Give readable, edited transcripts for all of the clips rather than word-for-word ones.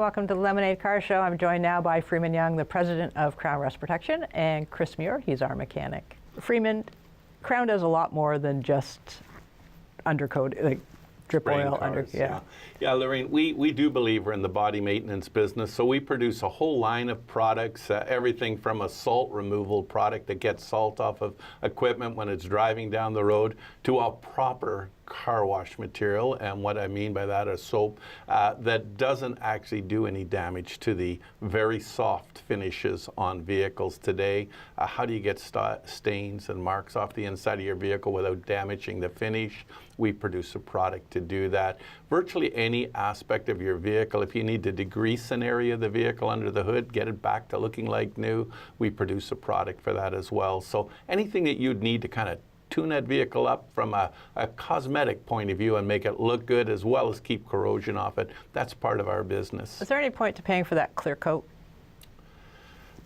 Welcome to the Lemonade Car Show. I'm joined now by Freeman Young, the president of Krown Rust Protection, and Chris Muir, he's our mechanic. Freeman, Krown does a lot more than just undercoat, like drip oil. Yeah, Lorraine, we do believe we're in the body maintenance business, so we produce a whole line of products, everything from a salt removal product that gets salt off of equipment when it's driving down the road to a proper car wash material, and what I mean by that is soap that doesn't actually do any damage to the very soft finishes on vehicles today. How do you get stains and marks off the inside of your vehicle without damaging the finish? We produce a product to do that. Virtually any aspect of your vehicle, if you need to degrease an area of the vehicle under the hood, get it back to looking like new, we produce a product for that as well. So anything that you'd need to kind of tune that vehicle up from a cosmetic point of view and make it look good as well as keep corrosion off it, that's part of our business. Is there any point to paying for that clear coat?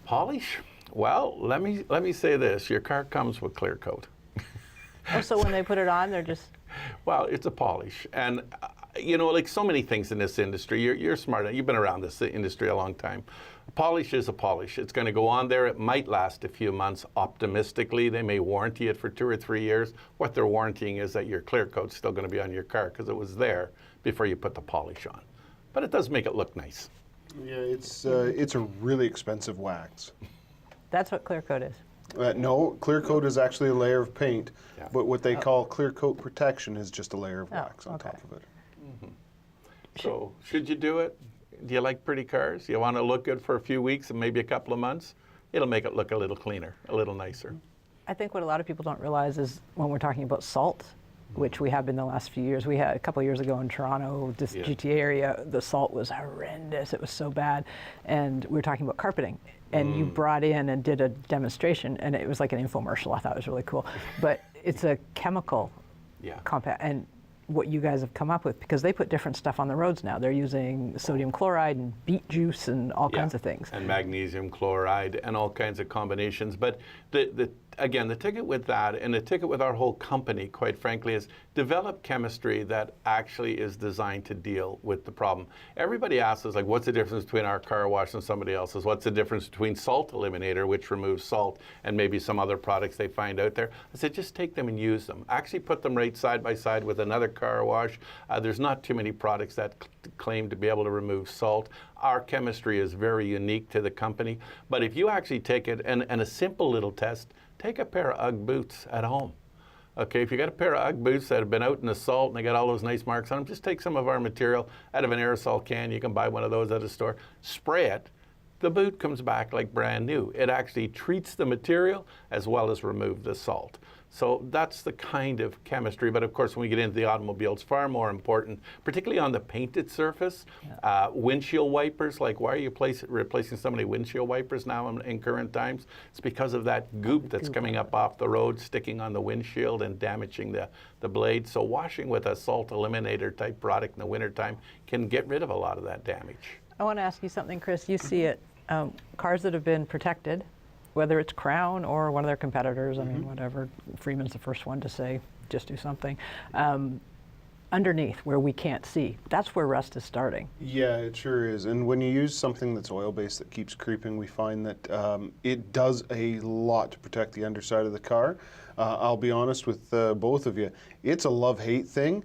Polish? Well, let me say this. Your car comes with clear coat. Oh, so when they put it on, they're just... Well, it's a polish. And, you know, like so many things in this industry, you're smart. You've been around this industry a long time. A polish is a polish. It's going to go on there. It might last a few months. Optimistically, they may warranty it for 2 or 3 years. What they're warranting is that your clear coat's still going to be on your car because it was there before you put the polish on. But it does make it look nice. Yeah, it's a really expensive wax. That's what clear coat is. No, clear coat is actually a layer of paint, but what they call clear coat protection is just a layer of wax on top of it. Mm-hmm. So, should you do it? Do you like pretty cars? You want to look good for a few weeks and maybe a couple of months? It'll make it look a little cleaner, a little nicer. I think what a lot of people don't realize is when we're talking about salt, which we have been the last few years. We had a couple of years ago in Toronto, this GTA area, the salt was horrendous. It was so bad. And we were talking about carpeting. And you brought in and did a demonstration, and it was like an infomercial. I thought it was really cool. But it's a chemical compound. And what you guys have come up with, because they put different stuff on the roads now. They're using sodium chloride and beet juice and all kinds of things. And magnesium chloride and all kinds of combinations. But again, the ticket with that and the ticket with our whole company, quite frankly, is develop chemistry that actually is designed to deal with the problem. Everybody asks us, like, what's the difference between our car wash and somebody else's? What's the difference between Salt Eliminator, which removes salt, and maybe some other products they find out there? I said, just take them and use them. Actually put them right side by side with another car wash. There's not too many products that claim to be able to remove salt. Our chemistry is very unique to the company. But if you actually take it, and a simple little test, take a pair of UGG boots at home. Okay, if you got a pair of UGG boots that have been out in the salt and they got all those nice marks on them, just take some of our material out of an aerosol can. You can buy one of those at a store. Spray it. The boot comes back like brand new. It actually treats the material as well as remove the salt. So that's the kind of chemistry. But of course, when we get into the automobile, it's far more important, particularly on the painted surface. Windshield wipers, like why are you replacing so many windshield wipers now in current times? It's because of that goop that's coming up off the road, sticking on the windshield and damaging the blade. So washing with a salt eliminator type product in the wintertime can get rid of a lot of that damage. I want to ask you something, Chris. You see it, cars that have been protected, whether it's Krown or one of their competitors, I mean, whatever. Freeman's the first one to say, just do something. Underneath, where we can't see, that's where rust is starting. Yeah, it sure is. And when you use something that's oil-based that keeps creeping, we find that it does a lot to protect the underside of the car. I'll be honest with both of you. It's a love-hate thing.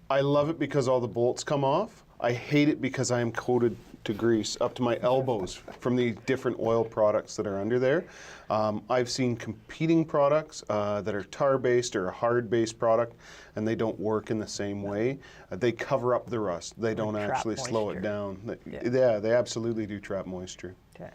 I love it because all the bolts come off. I hate it because I am coated to grease up to my elbows from the different oil products that are under there. I've seen competing products that are tar-based or a hard-based product, and they don't work in the same way. They cover up the rust. They don't actually slow it down. Yeah, they absolutely do trap moisture. Okay.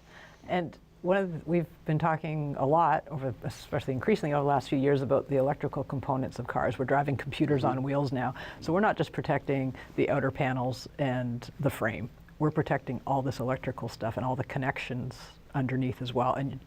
And we've been talking a lot, especially increasingly over the last few years, about the electrical components of cars. We're driving computers on wheels now. So we're not just protecting the outer panels and the frame. We're protecting all this electrical stuff and all the connections underneath as well. And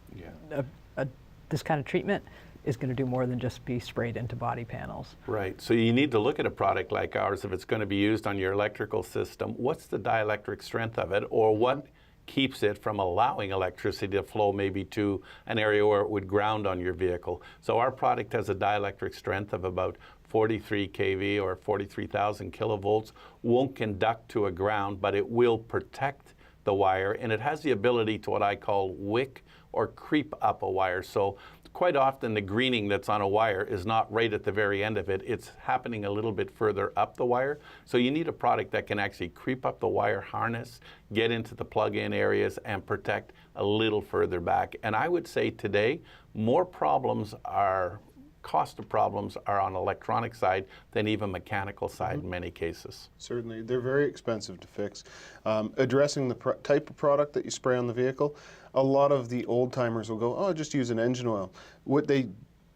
this kind of treatment is going to do more than just be sprayed into body panels. Right. So you need to look at a product like ours if it's going to be used on your electrical system. What's the dielectric strength of it, or what keeps it from allowing electricity to flow maybe to an area where it would ground on your vehicle. So our product has a dielectric strength of about 43 kV or 43,000 kilovolts, won't conduct to a ground, but it will protect the wire, and it has the ability to what I call wick or creep up a wire. So quite often the greening that's on a wire is not right at the very end of it, it's happening a little bit further up the wire. So you need a product that can actually creep up the wire harness, get into the plug-in areas, and protect a little further back. And I would say today, cost of problems are on electronic side than even mechanical side in many cases. Certainly. They're very expensive to fix. Addressing the type of product that you spray on the vehicle, a lot of the old timers will go, oh, just use an engine oil. What they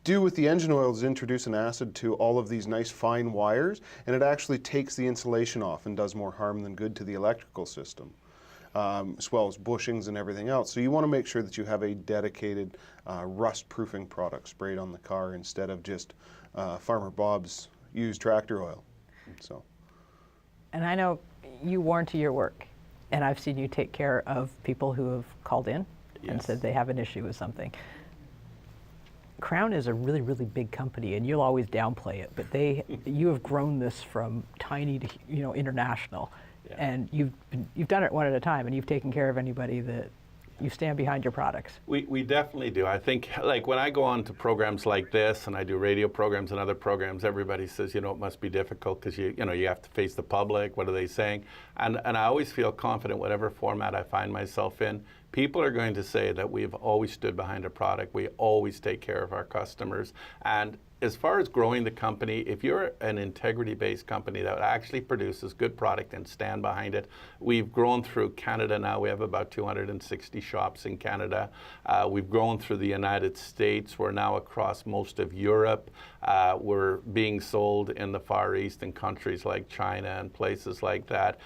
do with the engine oil is introduce an acid to all of these nice fine wires, and it actually takes the insulation off and does more harm than good to the electrical system, as well as bushings and everything else. So you want to make sure that you have a dedicated rust-proofing product sprayed on the car instead of just Farmer Bob's used tractor oil. So. And I know you warranty your work, and I've seen you take care of people who have called in and Yes. said they have an issue with something. Krown is a really, really big company, and you'll always downplay it, but you have grown this from tiny to international. Yeah. And you've done it one at a time, and you've taken care of anybody that you stand behind your products. We definitely do. I think, like, when I go on to programs like this, and I do radio programs and other programs, everybody says, it must be difficult because you have to face the public. What are they saying? And I always feel confident, whatever format I find myself in, people are going to say that we've always stood behind a product. We always take care of our customers. And as far as growing the company, if you're an integrity-based company that actually produces good product and stand behind it, we've grown through Canada now. We have about 260 shops in Canada. We've grown through the United States. We're now across most of Europe. We're being sold in the Far East in countries like China and places like that.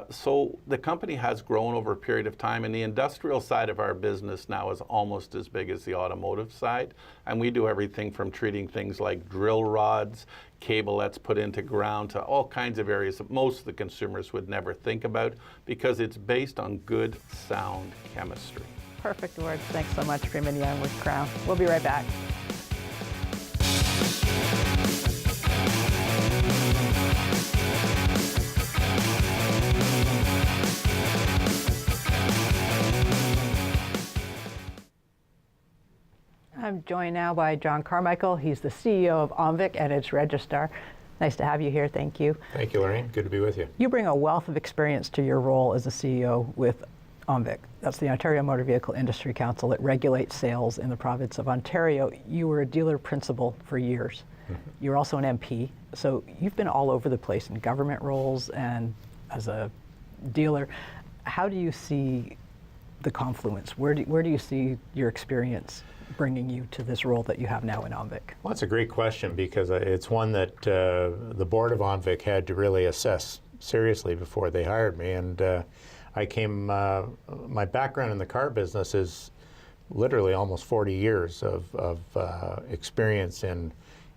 So the company has grown over a period of time, and the industrial side of our business now is almost as big as the automotive side. And we do everything from treating things like drill rods, cable that's put into ground, to all kinds of areas that most of the consumers would never think about, because it's based on good, sound chemistry. Perfect words. Thanks so much, Freeman Young with Krown. We'll be right back. I'm joined now by John Carmichael. He's the CEO of OMVIC and its registrar. Nice to have you here. Thank you. Thank you, Lorraine. Good to be with you. You bring a wealth of experience to your role as the CEO with OMVIC. That's the Ontario Motor Vehicle Industry Council that regulates sales in the province of Ontario. You were a dealer principal for years. You were also an MP. So you've been all over the place in government roles and as a dealer. How do you see the confluence? Where do you see your experience bringing you to this role that you have now in OMVIC? Well, that's a great question, because it's one that the board of OMVIC had to really assess seriously before they hired me. And my background in the car business is literally almost 40 years of experience in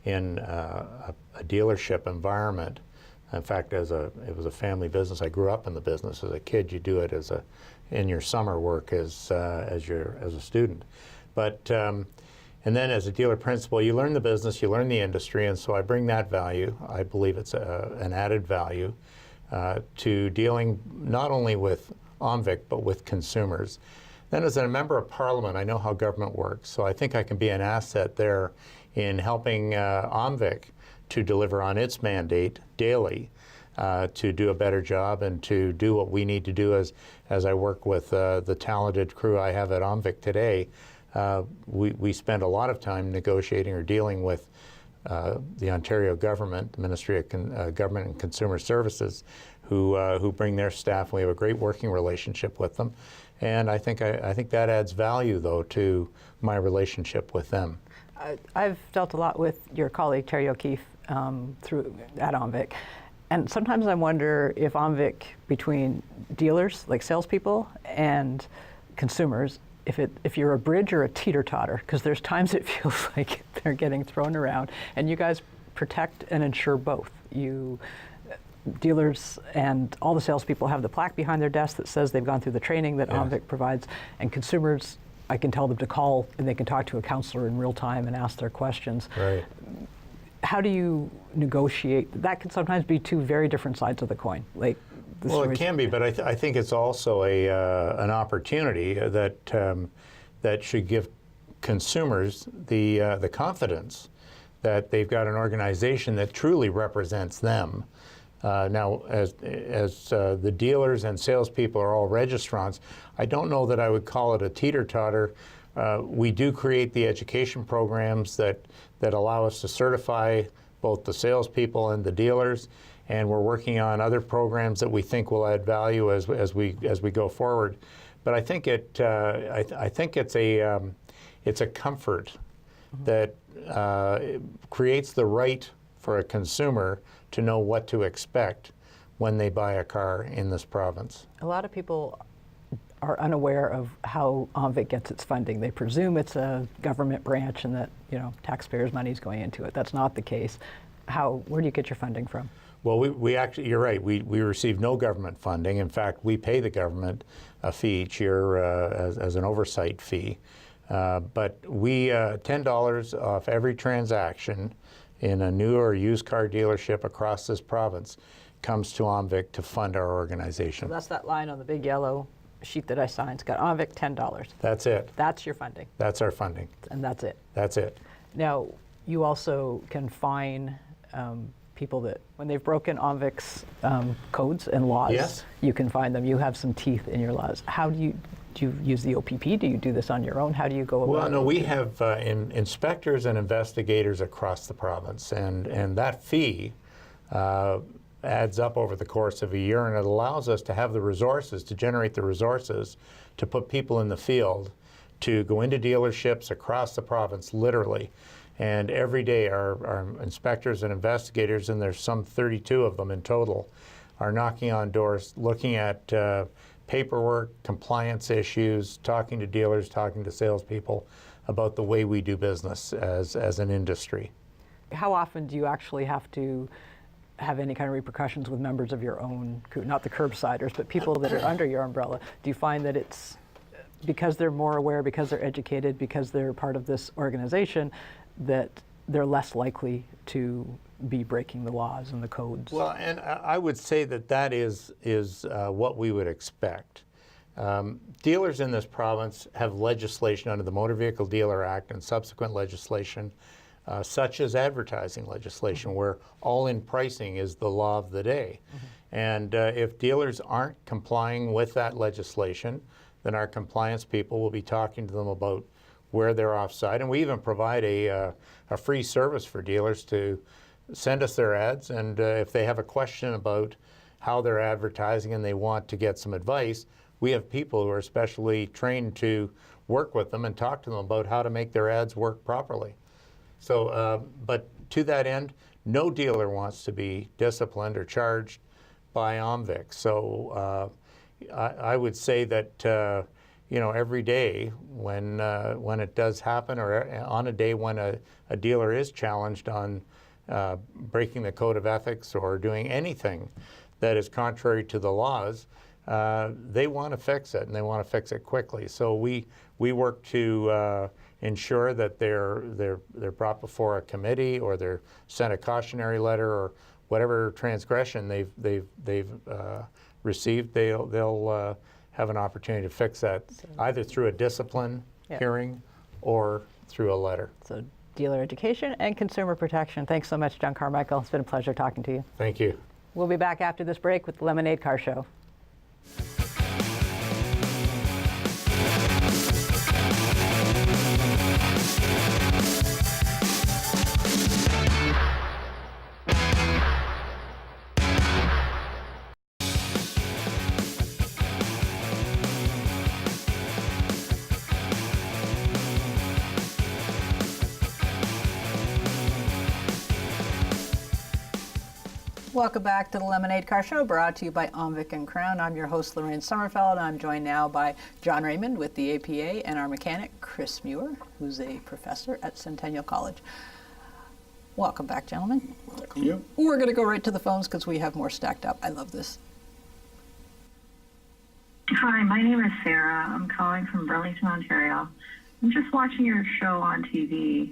a dealership environment. In fact, it was a family business. I grew up in the business as a kid. You do it in your summer work as a student. But and then as a dealer principal, you learn the business, you learn the industry, and so I bring that value. I believe it's an added value to dealing not only with OMVIC but with consumers. Then as a member of Parliament, I know how government works, so I think I can be an asset there in helping OMVIC to deliver on its mandate daily, to do a better job and to do what we need to do as I work with the talented crew I have at OMVIC today. We spend a lot of time negotiating or dealing with the Ontario government, the Ministry of Government and Consumer Services, who bring their staff. We have a great working relationship with them, and I think that adds value, though, to my relationship with them. I've dealt a lot with your colleague Terry O'Keefe at OMVIC, and sometimes I wonder if OMVIC, between dealers like salespeople and consumers, if you're a bridge or a teeter-totter, because there's times it feels like they're getting thrown around, and you guys protect and ensure both. dealers and all the salespeople have the plaque behind their desk that says they've gone through the training that Yeah. OMVIC provides, and consumers, I can tell them to call and they can talk to a counselor in real time and ask their questions. Right. How do you negotiate? That can sometimes be two very different sides of the coin. Like, the Well, it stories- can be, but I think it's also an opportunity that should give consumers the confidence that they've got an organization that truly represents them. Now, as the dealers and salespeople are all registrants, I don't know that I would call it a teeter-totter. We do create the education programs that allow us to certify both the salespeople and the dealers, and we're working on other programs that we think will add value as we go forward. But I think I think it's a comfort that creates the right for a consumer to know what to expect when they buy a car in this province. A lot of people are unaware of how OMVIC gets its funding. They presume it's a government branch and that, you know, taxpayers' money is going into it. That's not the case. Where do you get your funding from? Well, we actually, you're right, we receive no government funding. In fact, we pay the government a fee each year as an oversight fee. But we, $10 off every transaction in a new or used car dealership across this province comes to OMVIC to fund our organization. So that's that line on the big yellow sheet that I signed. It's got OMVIC $10. That's it. That's your funding, That's our funding. and that's it. That's it. Now, you also can fine people that, when they've broken OMVIC's codes and laws, Yes. you can fine them. You have some teeth in your laws. How do you use the OPP? Do you do this on your own? How do you go about it? Well, no, we have inspectors and investigators across the province, and that fee adds up over the course of a year, and it allows us to have the resources, to generate the resources, to put people in the field, to go into dealerships across the province, literally. And every day our inspectors and investigators, and there's some 32 of them in total, are knocking on doors, looking at paperwork, compliance issues, talking to dealers, talking to salespeople about the way we do business as an industry. How often do you actually have to have any kind of repercussions with members of your own crew, not the curbsiders, but people that are under your umbrella? Do you find that it's because they're more aware, because they're educated, because they're part of this organization, that they're less likely to be breaking the laws and the codes? Well, and I would say that is what we would expect. Dealers in this province have legislation under the Motor Vehicle Dealer Act and subsequent legislation, such as advertising legislation, where all-in pricing is the law of the day. And if dealers aren't complying with that legislation, then our compliance people will be talking to them about where they're offside. And we even provide a free service for dealers to send us their ads, and if they have a question about how they're advertising and they want to get some advice, we have people who are specially trained to work with them and talk to them about how to make their ads work properly. So, but to that end, no dealer wants to be disciplined or charged by OMVIC. So I would say that you know, every day when it does happen, or on a day when a dealer is challenged on breaking the code of ethics or doing anything that is contrary to the laws, they want to fix it, and they want to fix it quickly. So we work to ensure that they're brought before a committee, or they're sent a cautionary letter, or whatever transgression they've received, they'll have an opportunity to fix that, either through a discipline hearing or through a letter. So dealer education and consumer protection. Thanks so much, John Carmichael. It's been a pleasure talking to you. Thank you. We'll be back after this break with the Lemonade Car Show. Welcome back to the Lemonade Car Show, brought to you by OMVIC and Krown. I'm your host, Lorraine Sommerfeld. I'm joined now by John Raymond with the APA and our mechanic, Chris Muir, who's a professor at Centennial College. Welcome back, gentlemen. Thank you. We're going to go right to the phones because we have more stacked up. I love this. Hi, my name is Sarah. I'm calling from Burlington, Ontario. I'm just watching your show on TV.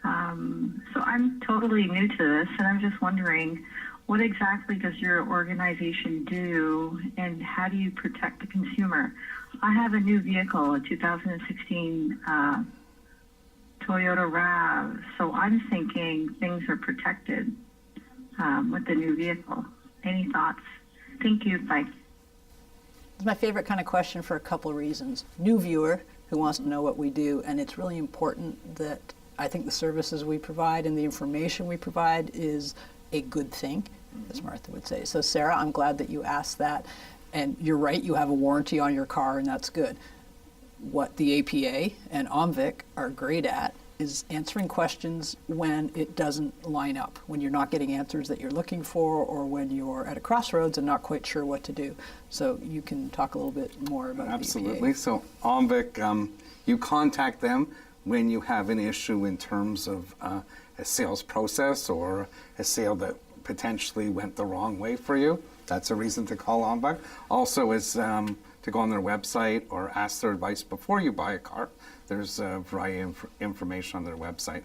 So I'm totally new to this, and I'm just wondering, what exactly does your organization do, and how do you protect the consumer? I have a new vehicle, a 2016 Toyota RAV, so I'm thinking things are protected with the new vehicle. Any thoughts? Thank you. Bye. It's my favorite kind of question for a couple of reasons. New viewer who wants to know what we do, and it's really important that I think the services we provide and the information we provide is a good thing, as Martha would say. So Sarah, I'm glad that you asked that. And you're right, you have a warranty on your car, and that's good. What the APA and OMVIC are great at is answering questions when it doesn't line up, when you're not getting answers that you're looking for, or when you're at a crossroads and not quite sure what to do. So you can talk a little bit more about Absolutely. the APA. So OMVIC, you contact them when you have an issue in terms of a sales process or a sale that potentially went the wrong way for you. That's a reason to call OMVIC. Also is to go on their website or ask their advice before you buy a car. There's a variety of information on their website.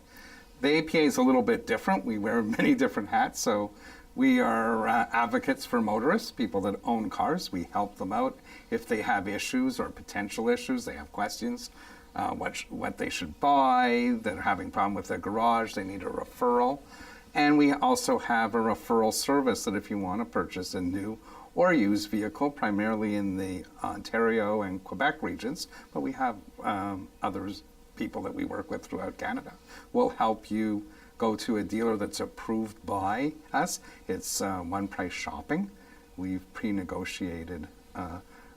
The APA is a little bit different. We wear many different hats. So we are advocates for motorists, people that own cars. We help them out if they have issues or potential issues. They have questions, what they should buy, they're having a problem with their garage, they need a referral. And we also have a referral service that if you want to purchase a new or used vehicle, primarily in the Ontario and Quebec regions, but we have others, people that we work with throughout Canada, will help you go to a dealer that's approved by us. It's one price shopping. We've pre-negotiated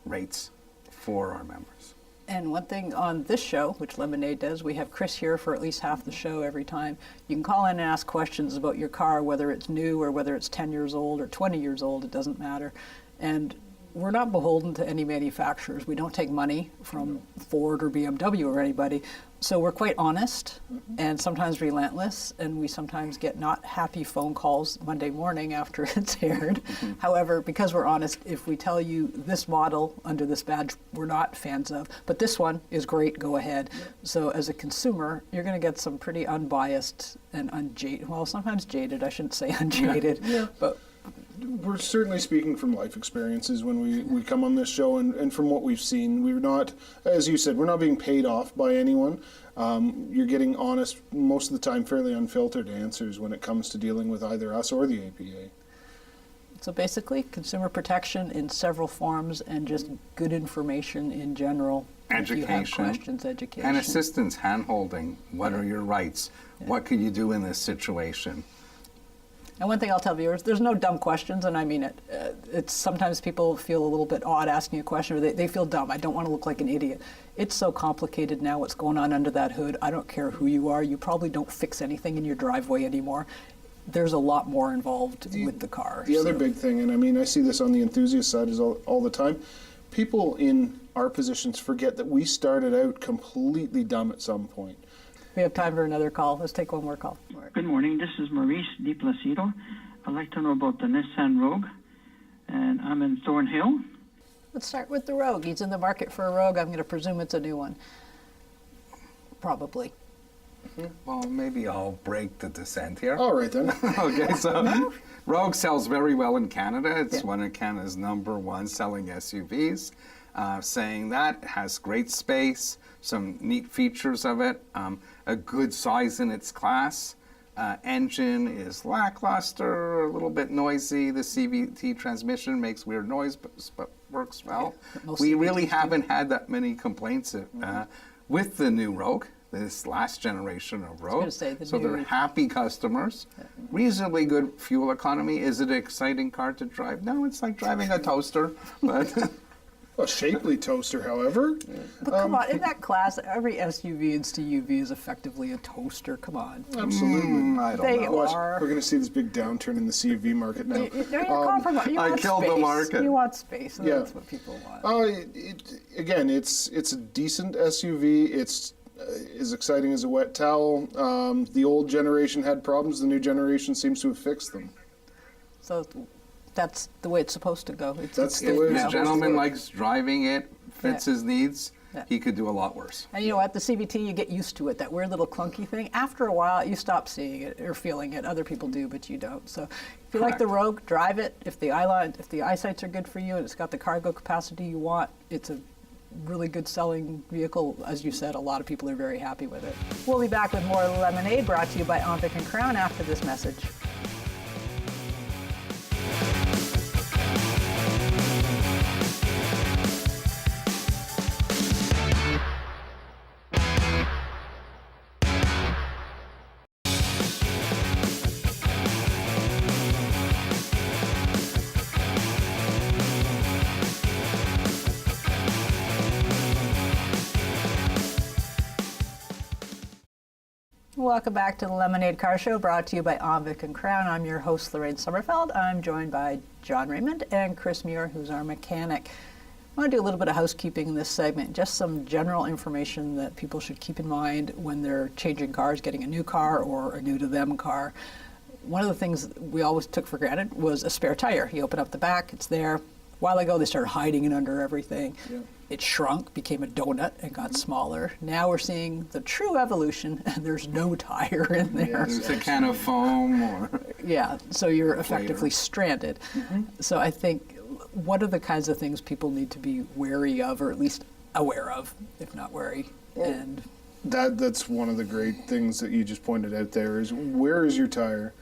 rates for our members. And one thing on this show, which Lemonade does, we have Chris here for at least half the show every time. You can call in and ask questions about your car, whether it's new or whether it's 10 years old or 20 years old, it doesn't matter. And we're not beholden to any manufacturers. We don't take money from Ford or BMW or anybody. So we're quite honest and sometimes relentless, and we sometimes get not happy phone calls Monday morning after it's aired. However, because we're honest, if we tell you this model under this badge we're not fans of, but this one is great, go ahead. So as a consumer, you're going to get some pretty unbiased and unjaded, well, sometimes jaded, I shouldn't say unjaded, but We're certainly speaking from life experiences when we come on this show, and from what we've seen, we're not, as you said, we're not being paid off by anyone. You're getting honest, most of the time fairly unfiltered answers when it comes to dealing with either us or the APA. So basically, consumer protection in several forms and just good information in general. Education. If you have questions, education. And assistance, hand-holding. What are your rights? What could you do in this situation? And one thing I'll tell viewers, there's no dumb questions, and I mean it. It's sometimes people feel a little bit odd asking a question, or they feel dumb. I don't want to look like an idiot. It's so complicated now what's going on under that hood. I don't care who you are. You probably don't fix anything in your driveway anymore. There's a lot more involved with the car. The other big thing, and I mean, I see this on the enthusiast side is all the time, people in our positions forget that we started out completely dumb at some point. We have time for another call. Let's take one more call. Good morning. This is Maurice Di Placido. I'd like to know about the Nissan Rogue, and I'm in Thornhill. Let's start with the Rogue. He's in the market for a Rogue. I'm going to presume it's a new one. Probably. Well, maybe I'll break the descent here. All right, then. Okay, so Rogue sells very well in Canada. It's one of Canada's #1 selling SUVs. Saying that, it has great space, some neat features of it, a good size in its class. Engine is lackluster, a little bit noisy. The CVT transmission makes weird noise, but works well. We really haven't had that many complaints with the new Rogue, this last generation of Rogue. So they're happy customers. Reasonably good fuel economy. Is it an exciting car to drive? No, it's like driving a toaster, but... A shapely toaster, however. But come on, in that class, every SUV and CUV is effectively a toaster. Come on. Absolutely. I don't know. Watch, we're going to see this big downturn in the CUV market now. I killed the market. You want space, so that's what people want. Again, it's a decent SUV. It's as exciting as a wet towel. The old generation had problems. The new generation seems to have fixed them. So that's the way it's supposed to go. That's the If way it's the supposed to gentleman work. likes driving it, fits Yeah. his needs, Yeah. he could do a lot worse. And you know, at the CVT, you get used to it, that weird little clunky thing. After a while, you stop seeing it or feeling it. Other people do, but you don't. So if you like the Rogue, drive it. If the eyesights are good for you and it's got the cargo capacity you want, it's a really good selling vehicle. As you said, a lot of people are very happy with it. We'll be back with more Lemonade, brought to you by OMVIC and Krown after this message. Welcome back to the Lemonade Car Show, brought to you by OMVIC and Krown. I'm your host, Lorraine Sommerfeld. I'm joined by John Raymond and Chris Muir, who's our mechanic. I want to do a little bit of housekeeping in this segment, just some general information that people should keep in mind when they're changing cars, getting a new car or a new-to-them car. One of the things we always took for granted was a spare tire. You open up the back, it's there. A while ago, they started hiding it under everything. Yeah. It shrunk, became a donut, and got smaller. Now we're seeing the true evolution, and there's no tire in there. Yeah, there's a can of foam or... Yeah, so you're effectively stranded. Mm-hmm. So I think, what are the kinds of things people need to be wary of, or at least aware of, if not wary? Well, and that's one of the great things that you just pointed out there is, where is your tire?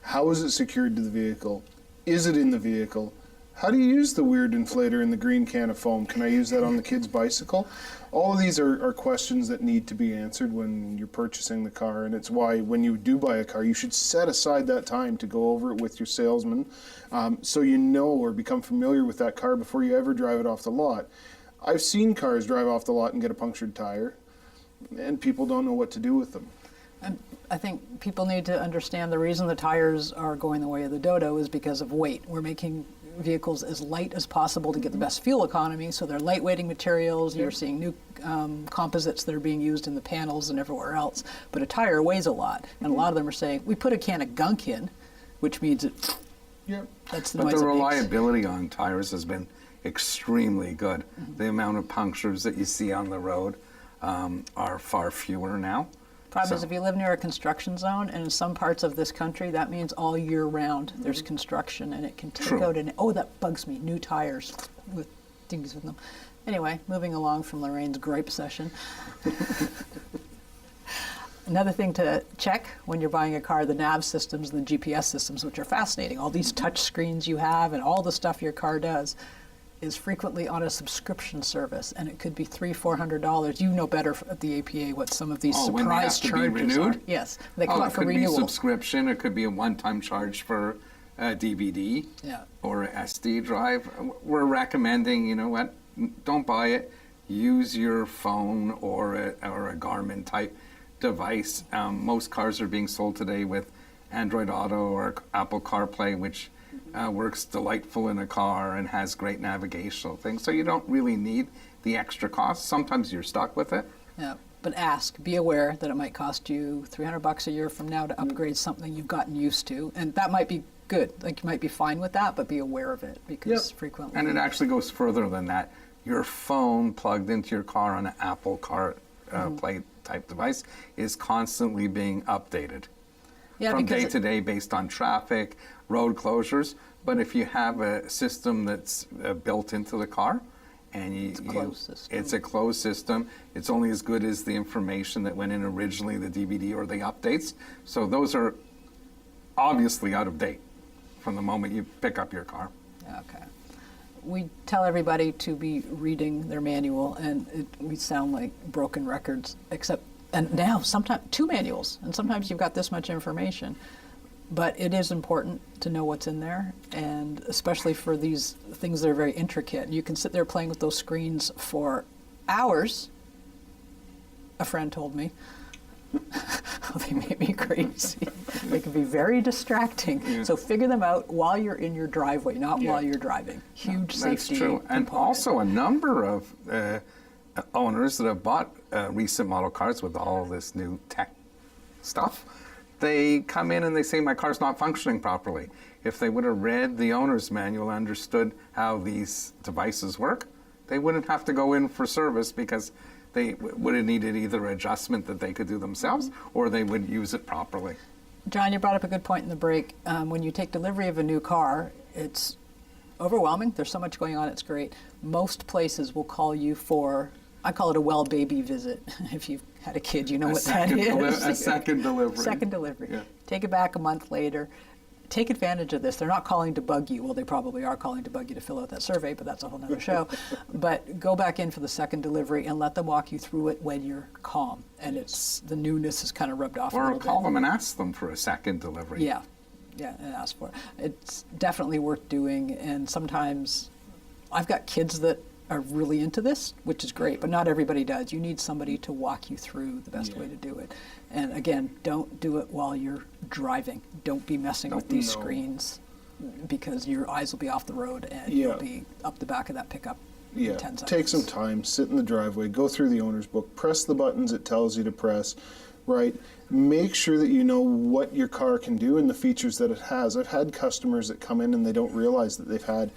How is it secured to the vehicle? Is it in the vehicle? How do you use the weird inflator in the green can of foam? Can I use that on the kid's bicycle? All of these are questions that need to be answered when you're purchasing the car, and it's why when you do buy a car, you should set aside that time to go over it with your salesman, so you know or become familiar with that car before you ever drive it off the lot. I've seen cars drive off the lot and get a punctured tire, and people don't know what to do with them. And I think people need to understand the reason the tires are going the way of the Dodo is because of weight. We're making vehicles as light as possible to get the best fuel economy, so they're lightweighting materials. You're seeing new composites that are being used in the panels and everywhere else, but a tire weighs a lot, and a lot of them are saying, we put a can of gunk in, which means it, that's the noise it makes. But the reliability on tires has been extremely good. The amount of punctures that you see on the road are far fewer now. Problem is, if you live near a construction zone, and in some parts of this country, that means all year round there's construction, and it can take out an, oh, that bugs me, new tires with things with them. Anyway, moving along from Lorraine's gripe session. Another thing to check when you're buying a car, the nav systems and the GPS systems, which are fascinating. All these touch screens you have and all the stuff your car does is frequently on a subscription service, and it could be $300-400. You know better at the APA what some of these surprise charges are. Yes, they come out for renewal. It could be subscription. It could be a one-time charge for a DVD or an SD drive. We're recommending, you know what, don't buy it. Use your phone or a Garmin type device. Most cars are being sold today with Android Auto or Apple CarPlay, which works delightful in a car and has great navigational things. So you don't really need the extra cost. Sometimes you're stuck with it. Yeah, but be aware that it might cost you $300 a year from now to upgrade something you've gotten used to. And that might be good. Like, you might be fine with that, but be aware of it, because frequently... And it actually goes further than that. Your phone plugged into your car on an Apple CarPlay type device is constantly being updated. From day to day based on traffic, road closures. But if you have a system that's built into the car, and it's a closed system, it's only as good as the information that went in originally, the DVD or the updates. So those are obviously out of date from the moment you pick up your car. Okay. We tell everybody to be reading their manual, and we sound like broken records, except, and now sometimes 2 manuals, and sometimes you've got this much information. But it is important to know what's in there, and especially for these things that are very intricate. You can sit there playing with those screens for hours, a friend told me. They make me crazy. They can be very distracting. Yeah. So figure them out while you're in your driveway, not while you're driving. Huge safety That's true. component. And also a number of owners that have bought recent model cars with all this new tech stuff, they come in and they say, my car's not functioning properly. If they would have read the owner's manual, understood how these devices work, they wouldn't have to go in for service because they would have needed either adjustment that they could do themselves or they would use it properly. John, you brought up a good point in the break. When you take delivery of a new car, it's overwhelming. There's so much going on, it's great. Most places will call you for, I call it a well baby visit. If you've had a kid, you know what that is. A second delivery. Second delivery. Yeah. Take it back a month later. Take advantage of this. They're not calling to bug you. Well, they probably are calling to bug you to fill out that survey, but that's a whole nother show. But go back in for the second delivery and let them walk you through it when you're calm. And it's the newness is kind of rubbed off a Or little call bit. them and ask them for a second delivery. Yeah, and ask for it. It's definitely worth doing, and sometimes I've got kids that are really into this, which is great, but not everybody does. You need somebody to walk you through the best way to do it. And again, don't do it while you're driving. Don't be messing with these screens because your eyes will be off the road and you'll be up the back of that pickup in 10 seconds. Take some time, sit in the driveway, go through the owner's book, press the buttons it tells you to press, right? Make sure that you know what your car can do and the features that it has. I've had customers that come in and they don't realize that they've had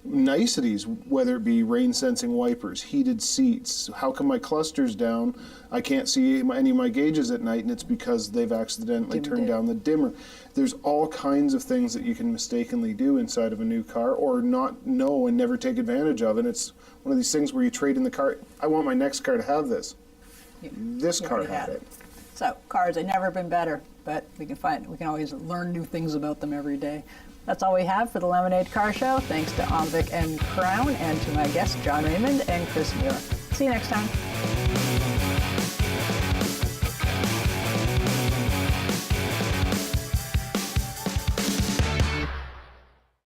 niceties, whether it be rain sensing wipers, heated seats. How come my cluster's down? I can't see any of my gauges at night, and it's because they've accidentally turned down the dimmer. There's all kinds of things that you can mistakenly do inside of a new car or not know and never take advantage of. And it's one of these things where you trade in the car. I want my next car to have this. This car had it. So cars have never been better, but we can always learn new things about them every day. That's all we have for the Lemonade Car Show. Thanks to OMVIC and Krown, and to my guests, John Raymond and Chris Muir. See you next time.